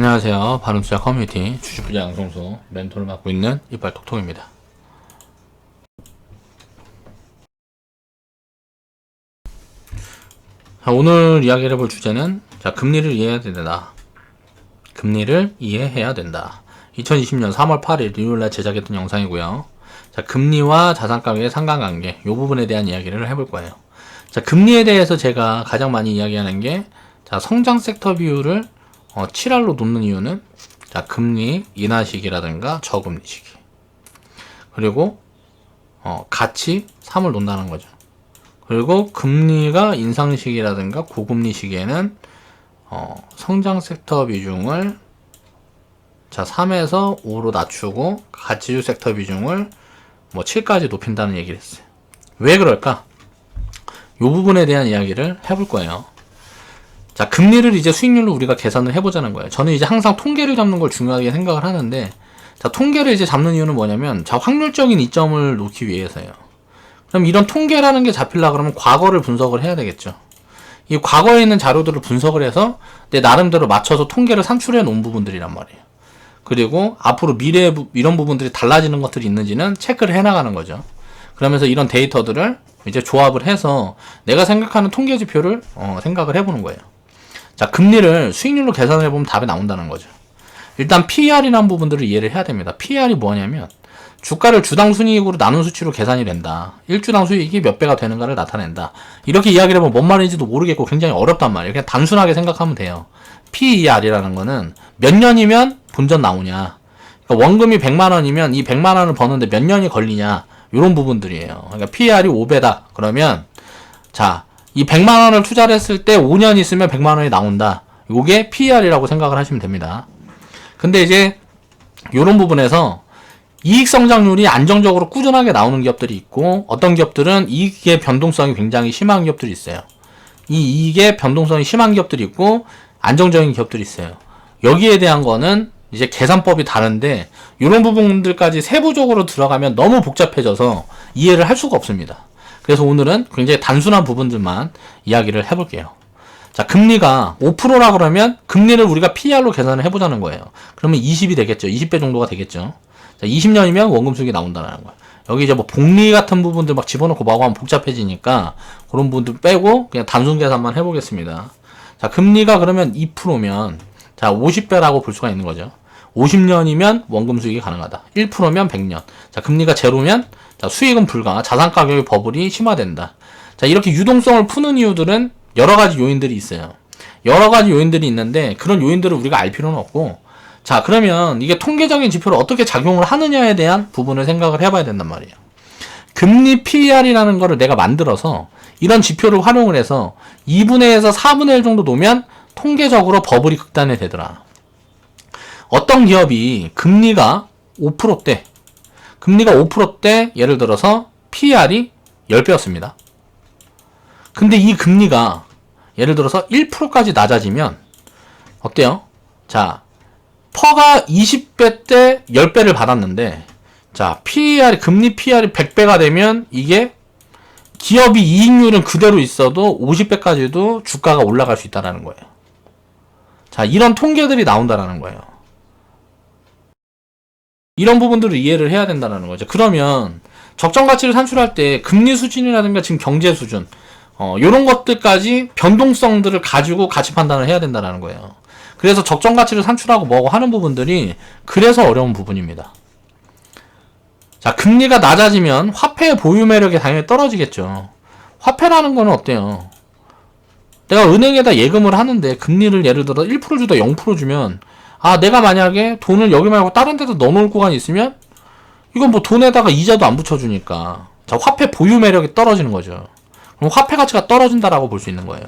안녕하세요. 바른투자 커뮤니티 주식부자 양성소 멘토를 맡고 있는 이빨톡톡입니다. 자, 오늘 이야기를 해볼 주제는 금리를 이해해야 된다. 금리를 이해해야 된다. 2020년 3월 8일 일요일날 제작했던 영상이고요. 자, 금리와 자산가격의 상관관계 이 부분에 대한 이야기를 해볼 거예요. 자, 금리에 대해서 제가 가장 많이 이야기하는 게 성장 섹터 비율을 7할로 놓는 이유는 금리 인하 시기라든가 저금리 시기, 그리고 같이 3을 놓는다는 거죠. 그리고 금리가 인상 시기라든가 고금리 시기에는 성장 섹터 비중을 3에서 5로 낮추고 가치주 섹터 비중을 7까지 높인다는 얘기를 했어요. 왜 그럴까? 이 부분에 대한 이야기를 해볼 거예요. 자, 금리를 이제 수익률로 우리가 계산을 해보자는 거예요. 저는 이제 항상 통계를 잡는 걸 중요하게 생각을 하는데, 통계를 이제 잡는 이유는 뭐냐면, 확률적인 이점을 놓기 위해서예요. 그럼 이런 통계라는 게 잡히려고 그러면 과거를 분석을 해야 되겠죠. 이 과거에 있는 자료들을 분석을 해서 내 나름대로 맞춰서 통계를 산출해 놓은 부분들이란 말이에요. 그리고 앞으로 미래에 이런 부분들이 달라지는 것들이 있는지는 체크를 해 나가는 거죠. 그러면서 이런 데이터들을 이제 조합을 해서 내가 생각하는 통계 지표를 생각을 해보는 거예요. 자, 금리를 수익률로 계산을 해보면 답이 나온다는 거죠. 일단 PER이라는 부분들을 이해를 해야 됩니다. PER이 뭐냐면 주가를 주당 순이익으로 나눈 수치로 계산이 된다. 1주당 수익이 몇 배가 되는가를 나타낸다. 이렇게 이야기를 해보면 뭔 말인지도 모르겠고 굉장히 어렵단 말이에요. 그냥 단순하게 생각하면 돼요. PER이라는 거는 몇 년이면 본전 나오냐, 그러니까 원금이 100만원이면 이 100만원을 버는데 몇 년이 걸리냐, 이런 부분들이에요. 그러니까 PER이 5배다 그러면 이 100만원을 투자를 했을 때 5년 있으면 100만원이 나온다. 요게 PER이라고 생각을 하시면 됩니다. 근데 이제 요런 부분에서 이익 성장률이 안정적으로 꾸준하게 나오는 기업들이 있고, 어떤 기업들은 이익의 변동성이 굉장히 심한 기업들이 있어요. 이 이익의 변동성이 심한 기업들이 있고 안정적인 기업들이 있어요. 여기에 대한 거는 이제 계산법이 다른데, 이런 부분들까지 세부적으로 들어가면 너무 복잡해져서 이해를 할 수가 없습니다. 그래서 오늘은 굉장히 단순한 부분들만 이야기를 해볼게요. 자, 금리가 5%라 그러면 금리를 우리가 PER로 계산을 해보자는 거예요. 그러면 20이 되겠죠. 20배 정도가 되겠죠. 자, 20년이면 원금 수익이 나온다는 거예요. 여기 이제 복리 같은 부분들 막 집어넣고 뭐하고 하면 복잡해지니까 그런 부분들 빼고 그냥 단순 계산만 해보겠습니다. 자, 금리가 그러면 2%면 50배라고 볼 수가 있는 거죠. 50년이면 원금 수익이 가능하다. 1%면 100년. 자, 금리가 제로면 수익은 불가, 자산 가격의 버블이 심화된다. 자, 이렇게 유동성을 푸는 이유들은 여러 가지 요인들이 있어요. 여러 가지 요인들이 있는데 그런 요인들을 우리가 알 필요는 없고, 자, 그러면 이게 통계적인 지표를 어떻게 작용을 하느냐에 대한 부분을 생각을 해봐야 된단 말이에요. 금리 PER이라는 거를 내가 만들어서 이런 지표를 활용을 해서 2분의 1에서 4분의 1 정도 놓으면 통계적으로 버블이 극단에 되더라. 어떤 기업이 금리가 5%대, 금리가 5%대 예를 들어서 PER이 10배였습니다. 근데 이 금리가 예를 들어서 1%까지 낮아지면 어때요? 자, 퍼가 20배 때 10배를 받았는데, 금리 PER이 100배가 되면 이게 기업이 이익률은 그대로 있어도 50배까지도 주가가 올라갈 수 있다는 거예요. 자, 이런 통계들이 나온다는 거예요. 이런 부분들을 이해를 해야 된다는 거죠. 그러면 적정 가치를 산출할 때 금리 수준이라든가 지금 경제 수준, 요런 것들까지 변동성들을 가지고 가치 판단을 해야 된다는 거예요. 그래서 적정 가치를 산출하고 뭐고 하는 부분들이 그래서 어려운 부분입니다. 자, 금리가 낮아지면 화폐의 보유 매력이 당연히 떨어지겠죠. 화폐라는 거는 어때요? 내가 은행에다 예금을 하는데 금리를 예를 들어 1% 주다 0% 주면, 내가 만약에 돈을 여기 말고 다른 데도 넣어놓을 구간이 있으면 이건 돈에다가 이자도 안 붙여주니까 화폐 보유 매력이 떨어지는 거죠. 그럼 화폐 가치가 떨어진다라고 볼 수 있는 거예요.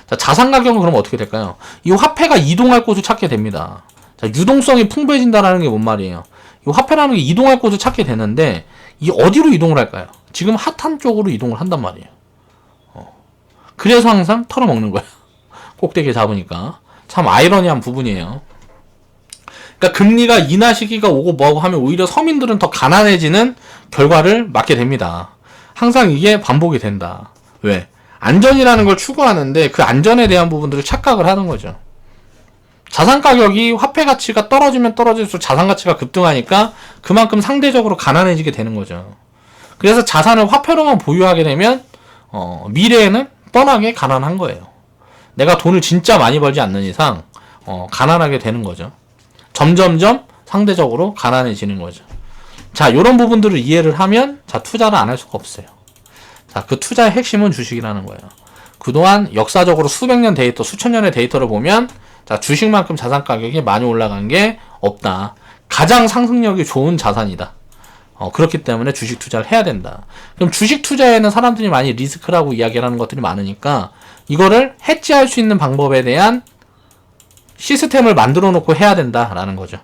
자, 자산 가격은 그럼 어떻게 될까요? 이 화폐가 이동할 곳을 찾게 됩니다. 자, 유동성이 풍부해진다라는 게 뭔 말이에요? 이 화폐라는 게 이동할 곳을 찾게 되는데, 이 어디로 이동을 할까요? 지금 핫한 쪽으로 이동을 한단 말이에요. 그래서 항상 털어먹는 거예요. 꼭대기에 잡으니까. 참 아이러니한 부분이에요. 그러니까 금리가 인하 시기가 오고 뭐하고 하면 오히려 서민들은 더 가난해지는 결과를 맞게 됩니다. 항상 이게 반복이 된다. 왜? 안전이라는 걸 추구하는데 그 안전에 대한 부분들을 착각을 하는 거죠. 자산 가격이 화폐 가치가 떨어지면 떨어질수록 자산 가치가 급등하니까 그만큼 상대적으로 가난해지게 되는 거죠. 그래서 자산을 화폐로만 보유하게 되면 미래에는 뻔하게 가난한 거예요. 내가 돈을 진짜 많이 벌지 않는 이상 가난하게 되는 거죠. 점점점 상대적으로 가난해지는 거죠. 자, 이런 부분들을 이해를 하면 자, 투자를 안 할 수가 없어요. 자, 그 투자의 핵심은 주식이라는 거예요. 그동안 역사적으로 수백 년 데이터, 수천 년의 데이터를 보면 자, 주식만큼 자산 가격이 많이 올라간 게 없다. 가장 상승력이 좋은 자산이다. 그렇기 때문에 주식 투자를 해야 된다. 그럼 주식 투자에는 사람들이 많이 리스크라고 이야기하는 것들이 많으니까 이거를 해지할 수 있는 방법에 대한 시스템을 만들어 놓고 해야 된다라는 거죠.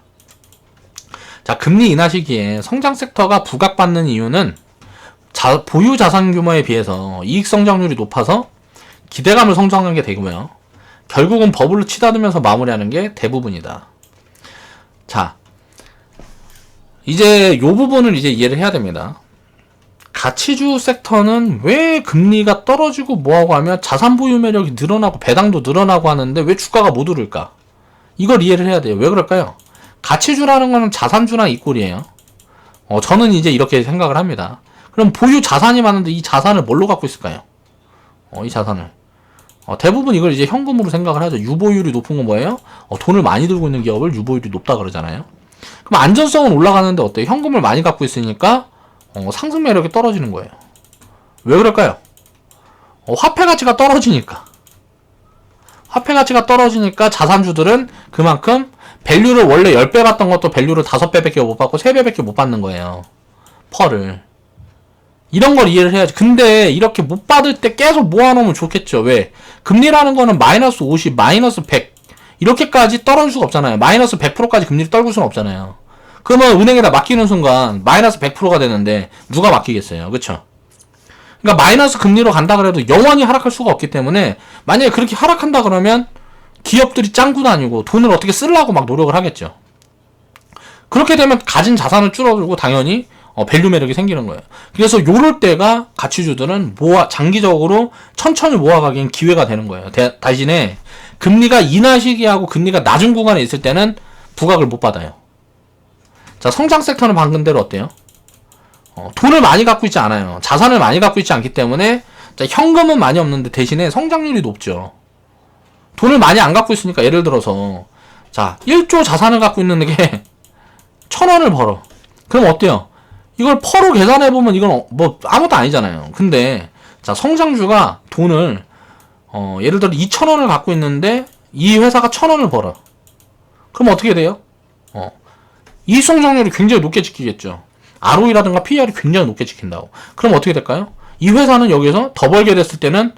자, 금리 인하 시기에 성장 섹터가 부각받는 이유는 보유 자산 규모에 비해서 이익 성장률이 높아서 기대감을 성장하게 되고요. 결국은 버블로 치닫으면서 마무리하는 게 대부분이다. 자, 이제 요 부분을 이제 이해를 해야 됩니다. 가치주 섹터는 왜 금리가 떨어지고 뭐하고 하면 자산 보유 매력이 늘어나고 배당도 늘어나고 하는데 왜 주가가 못 오를까? 이걸 이해를 해야 돼요. 왜 그럴까요? 가치주라는 거는 자산주랑 이꼴이에요. 저는 이제 이렇게 생각을 합니다. 그럼 보유 자산이 많은데 이 자산을 뭘로 갖고 있을까요? 이 자산을. 대부분 이걸 이제 현금으로 생각을 하죠. 유보율이 높은 건 뭐예요? 돈을 많이 들고 있는 기업을 유보율이 높다 그러잖아요. 그럼 안전성은 올라가는데 어때요? 현금을 많이 갖고 있으니까 상승 매력이 떨어지는 거예요. 왜 그럴까요? 화폐 가치가 떨어지니까. 화폐 가치가 떨어지니까 자산주들은 그만큼 밸류를 원래 10배 받던 것도 밸류를 5배밖에 못 받고 3배밖에 못 받는 거예요. 펄을. 이런 걸 이해를 해야지. 근데 이렇게 못 받을 때 계속 모아놓으면 좋겠죠. 왜? 금리라는 거는 마이너스 50, 마이너스 100 이렇게까지 떨어질 수가 없잖아요. 마이너스 100%까지 금리를 떨굴 수는 없잖아요. 그러면 은행에다 맡기는 순간 마이너스 100%가 되는데 누가 맡기겠어요. 그쵸? 그러니까 마이너스 금리로 간다 그래도 영원히 하락할 수가 없기 때문에 만약에 그렇게 하락한다 그러면 기업들이 짱구도 아니고 돈을 어떻게 쓰려고 막 노력을 하겠죠. 그렇게 되면 가진 자산을 줄어들고 당연히 밸류 매력이 생기는 거예요. 그래서 요럴 때가 가치주들은 장기적으로 천천히 모아가기엔 기회가 되는 거예요. 대신에 금리가 인하 시기하고 금리가 낮은 구간에 있을 때는 부각을 못 받아요. 자, 성장 섹터는 방금 대로 어때요? 돈을 많이 갖고 있지 않아요. 자산을 많이 갖고 있지 않기 때문에 자, 현금은 많이 없는데 대신에 성장률이 높죠. 돈을 많이 안 갖고 있으니까 예를 들어서 자, 1조 자산을 갖고 있는 게 1,000원을 벌어. 그럼 어때요? 이걸 퍼로 계산해보면 이건 뭐 아무것도 아니잖아요. 근데 자, 성장주가 돈을 예를 들어 2,000원을 갖고 있는데 이 회사가 1,000원을 벌어. 그럼 어떻게 돼요? 이익 성장률이 굉장히 높게 지키겠죠. ROE라든가 PER이 굉장히 높게 지킨다고. 그럼 어떻게 될까요? 이 회사는 여기서 더 벌게 됐을 때는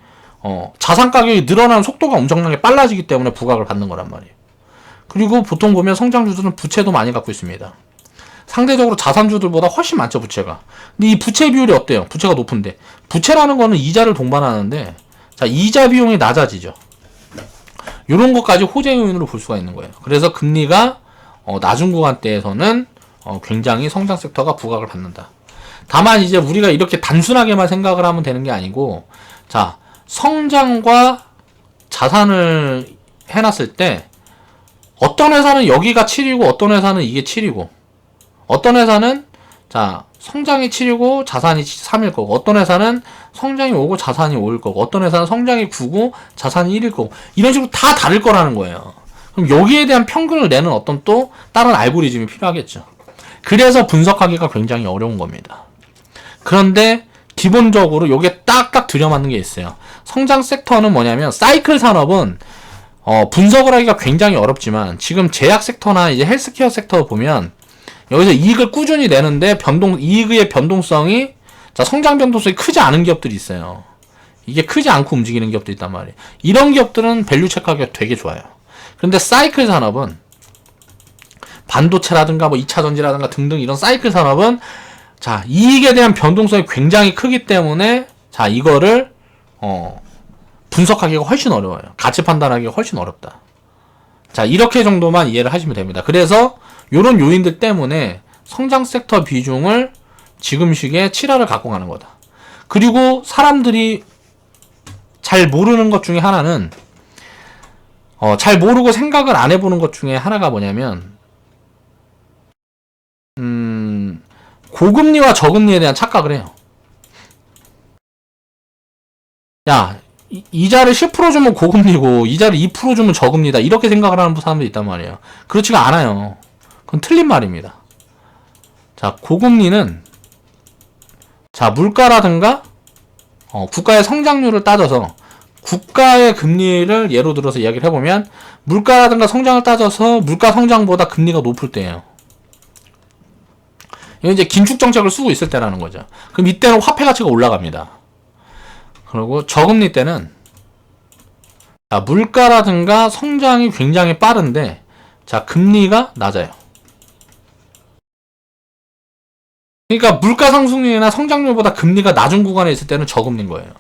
자산 가격이 늘어나는 속도가 엄청나게 빨라지기 때문에 부각을 받는 거란 말이에요. 그리고 보통 보면 성장주들은 부채도 많이 갖고 있습니다. 상대적으로 자산주들보다 훨씬 많죠, 부채가. 근데 이 부채 비율이 어때요? 부채가 높은데. 부채라는 거는 이자를 동반하는데, 자, 이자 비용이 낮아지죠. 요런 것까지 호재 요인으로 볼 수가 있는 거예요. 그래서 금리가 낮은 구간대에서는 굉장히 성장 섹터가 부각을 받는다. 다만 이제 우리가 이렇게 단순하게만 생각을 하면 되는 게 아니고, 자, 성장과 자산을 해놨을 때 어떤 회사는 여기가 7이고 어떤 회사는 이게 7이고 어떤 회사는 자, 성장이 7이고 자산이 3일 거고 어떤 회사는 성장이 5고 자산이 5일 거고 어떤 회사는 성장이 9고 자산이 1일 거고 이런 식으로 다 다를 거라는 거예요. 그럼 여기에 대한 평균을 내는 어떤 또 다른 알고리즘이 필요하겠죠. 그래서 분석하기가 굉장히 어려운 겁니다. 그런데 기본적으로 요게 딱딱 들여맞는 게 있어요. 성장 섹터는 뭐냐면 사이클 산업은 분석을 하기가 굉장히 어렵지만 지금 제약 섹터나 이제 헬스케어 섹터 보면 여기서 이익을 꾸준히 내는데 이익의 변동성이 자, 성장 변동성이 크지 않은 기업들이 있어요. 이게 크지 않고 움직이는 기업들이 있단 말이에요. 이런 기업들은 밸류 체크하기가 되게 좋아요. 그런데 사이클 산업은 반도체라든가 뭐 2차 전지라든가 등등 이런 사이클 산업은 자, 이익에 대한 변동성이 굉장히 크기 때문에 자, 이거를 분석하기가 훨씬 어려워요. 가치 판단하기가 훨씬 어렵다. 자, 이렇게 정도만 이해를 하시면 됩니다. 그래서 요런 요인들 때문에 성장 섹터 비중을 지금 시기에 7화를 갖고 가는 거다. 그리고 사람들이 잘 모르는 것 중에 하나는 잘 모르고 생각을 안 해보는 것 중에 하나가 뭐냐면, 고금리와 저금리에 대한 착각을 해요. 야, 이자를 10% 주면 고금리고, 이자를 2% 주면 저금리다. 이렇게 생각을 하는 사람도 있단 말이에요. 그렇지가 않아요. 그건 틀린 말입니다. 자, 고금리는, 자, 물가라든가, 국가의 성장률을 따져서, 국가의 금리를 예로 들어서 이야기를 해보면, 물가라든가 성장을 따져서 물가 성장보다 금리가 높을 때예요. 이건 이제 긴축 정책을 쓰고 있을 때라는 거죠. 그럼 이때는 화폐 가치가 올라갑니다. 그리고 저금리 때는, 자, 물가라든가 성장이 굉장히 빠른데, 자, 금리가 낮아요. 그러니까 물가 상승률이나 성장률보다 금리가 낮은 구간에 있을 때는 저금리인 거예요.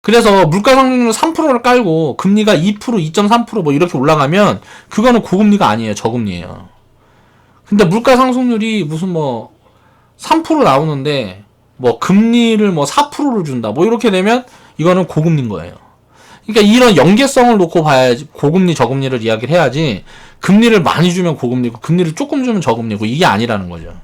그래서 물가 상승률 3%를 깔고 금리가 2%, 2.3% 뭐 이렇게 올라가면 그거는 고금리가 아니에요. 저금리예요. 근데 물가 상승률이 무슨 뭐 3% 나오는데 뭐 금리를 뭐 4%를 준다. 뭐 이렇게 되면 이거는 고금리인 거예요. 그러니까 이런 연계성을 놓고 봐야지 고금리 저금리를 이야기를 해야지 금리를 많이 주면 고금리고 금리를 조금 주면 저금리고 이게 아니라는 거죠.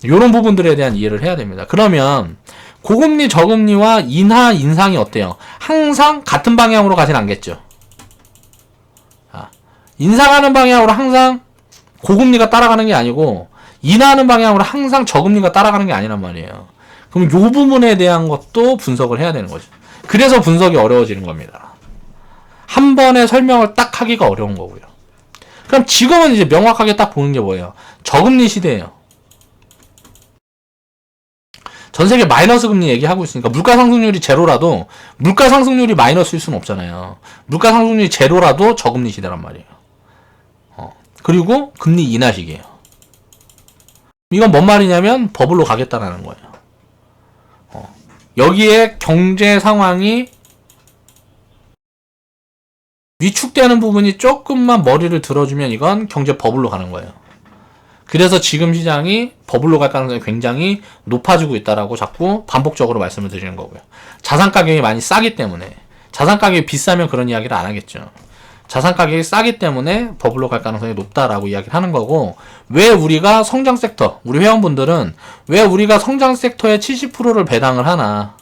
이런 부분들에 대한 이해를 해야 됩니다. 그러면 고금리 저금리와 인하 인상이 어때요? 항상 같은 방향으로 가진 않겠죠. 인상하는 방향으로 항상 고금리가 따라가는 게 아니고 인하하는 방향으로 항상 저금리가 따라가는 게 아니란 말이에요. 그럼 이 부분에 대한 것도 분석을 해야 되는 거죠. 그래서 분석이 어려워지는 겁니다. 한 번에 설명을 딱 하기가 어려운 거고요. 그럼 지금은 이제 명확하게 딱 보는 게 뭐예요? 저금리 시대예요. 전 세계 마이너스 금리 얘기하고 있으니까 물가 상승률이 제로라도 물가 상승률이 마이너스일 수는 없잖아요. 물가 상승률이 제로라도 저금리 시대란 말이에요. 그리고 금리 인하 시기예요. 이건 뭔 말이냐면 버블로 가겠다라는 거예요. 여기에 경제 상황이 위축되는 부분이 조금만 머리를 들어주면 이건 경제 버블로 가는 거예요. 그래서 지금 시장이 버블로 갈 가능성이 굉장히 높아지고 있다라고 자꾸 반복적으로 말씀을 드리는 거고요. 자산 가격이 많이 싸기 때문에, 자산 가격이 비싸면 그런 이야기를 안 하겠죠. 자산 가격이 싸기 때문에 버블로 갈 가능성이 높다라고 이야기를 하는 거고, 왜 우리가 성장 섹터, 우리 회원분들은 왜 우리가 성장 섹터에 70%를 배당을 하나,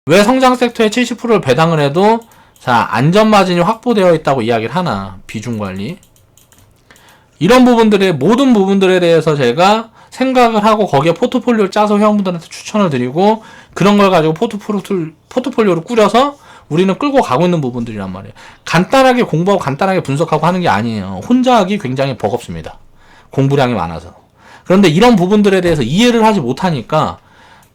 왜 성장 섹터에 70%를 배당을 해도 자, 안전마진이 확보되어 있다고 이야기를 하나, 비중관리. 이런 부분들의 모든 부분들에 대해서 제가 생각을 하고 거기에 포트폴리오를 짜서 회원분들한테 추천을 드리고 그런 걸 가지고 포트폴리오를 꾸려서 우리는 끌고 가고 있는 부분들이란 말이에요. 간단하게 공부하고 간단하게 분석하고 하는 게 아니에요. 혼자 하기 굉장히 버겁습니다. 공부량이 많아서. 그런데 이런 부분들에 대해서 이해를 하지 못하니까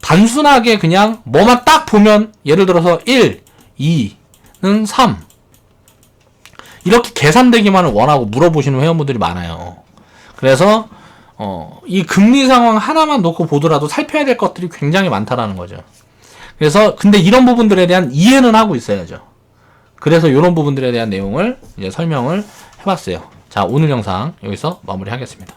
단순하게 그냥 뭐만 딱 보면 예를 들어서 1, 2는 3 이렇게 계산되기만을 원하고 물어보시는 회원분들이 많아요. 그래서 이 금리 상황 하나만 놓고 보더라도 살펴야 될 것들이 굉장히 많다라는 거죠. 그래서 근데 이런 부분들에 대한 이해는 하고 있어야죠. 그래서 이런 부분들에 대한 내용을 이제 설명을 해봤어요. 자, 오늘 영상 여기서 마무리하겠습니다.